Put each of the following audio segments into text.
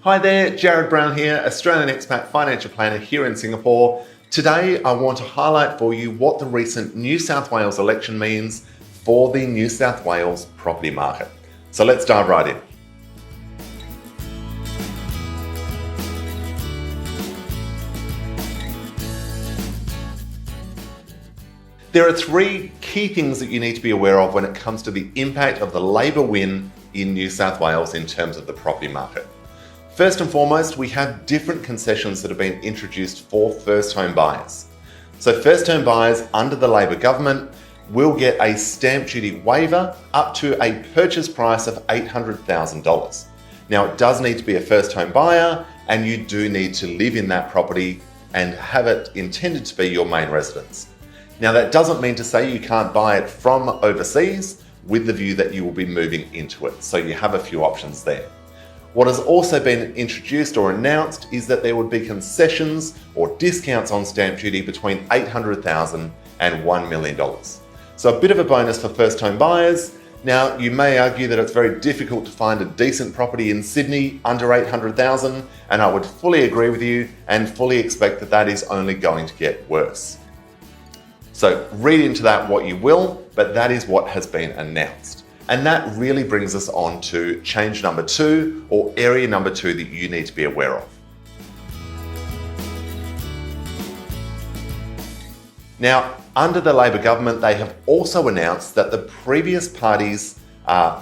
Hi there, Jarrad Brown here, Australian expat financial planner here in Singapore. Today I want to highlight for you what the recent New South Wales election means for the New South Wales property market. So let's dive right in. There are three key things that you need to be aware of when it comes to the impact of the Labor win in New South Wales in terms of the property market. First and foremost, we have different concessions that have been introduced for first home buyers. So first home buyers under the Labor government will get a stamp duty waiver up to a purchase price of $800,000. Now it does need to be a first home buyer and you do need to live in that property and have it intended to be your main residence. Now that doesn't mean to say you can't buy it from overseas with the view that you will be moving into it. So you have a few options there. What has also been introduced or announced is that there would be concessions or discounts on stamp duty between $800,000 and $1 million. So a bit of a bonus for first home buyers. Now you may argue that it's very difficult to find a decent property in Sydney under $800,000, and I would fully agree with you and fully expect that that is only going to get worse. So read into that what you will, but that is what has been announced. And that really brings us on to change number 2, or area number 2 that you need to be aware of. Now, under the Labor government, they have also announced that the previous party's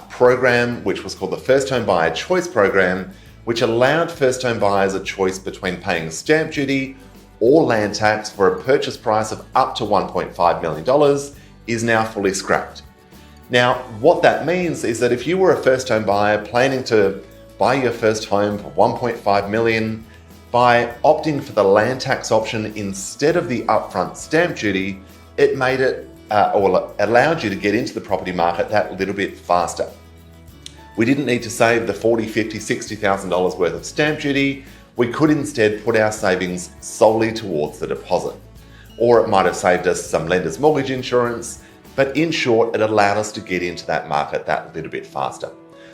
program, which was called the First Home Buyer Choice Program, which allowed first home buyers a choice between paying stamp duty or land tax for a purchase price of up to $1.5 million, is now fully scrapped. Now, what that means is that if you were a first home buyer planning to buy your first home for $1.5 million, by opting for the land tax option instead of the upfront stamp duty, it made it or allowed you to get into the property market that little bit faster. We didn't need to save the $40,000, $50,000, $60,000 worth of stamp duty. We could instead put our savings solely towards the deposit. Or it might have saved us some lender's mortgage insurance, but in short, it allowed us to get into that market that little bit faster.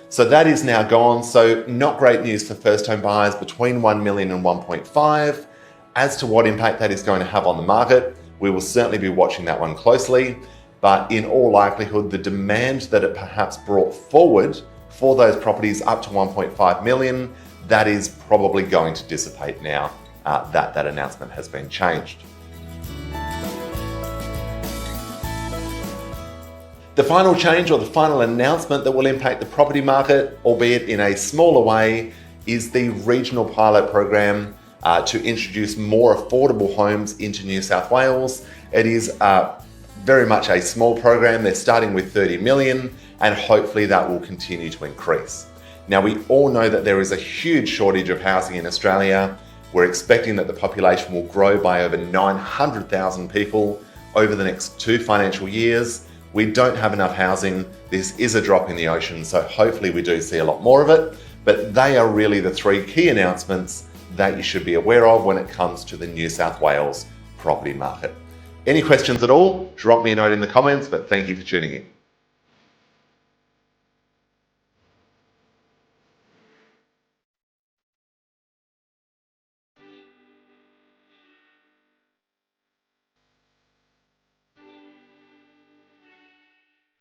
So that is now gone. So not great news for first home buyers between 1 million and 1.5. As to what impact that is going to have on the market, we will certainly be watching that one closely. But in all likelihood, the demand that it perhaps brought forward for those properties up to 1.5 million, that is probably going to dissipate now that announcement has been changed. The final change or the final announcement that will impact the property market, albeit in a smaller way, is the regional pilot program to introduce more affordable homes into New South Wales. It is very much a small program. They're starting with 30 million and hopefully that will continue to increase. Now we all know that there is a huge shortage of housing in Australia. We're expecting that the population will grow by over 900,000 people over the next 2 financial years. We don't have enough housing. This is a drop in the ocean, so hopefully we do see a lot more of it. But they are really the 3 key announcements that you should be aware of when it comes to the New South Wales property market. Any questions at all? Drop me a note in the comments, but thank you for tuning in.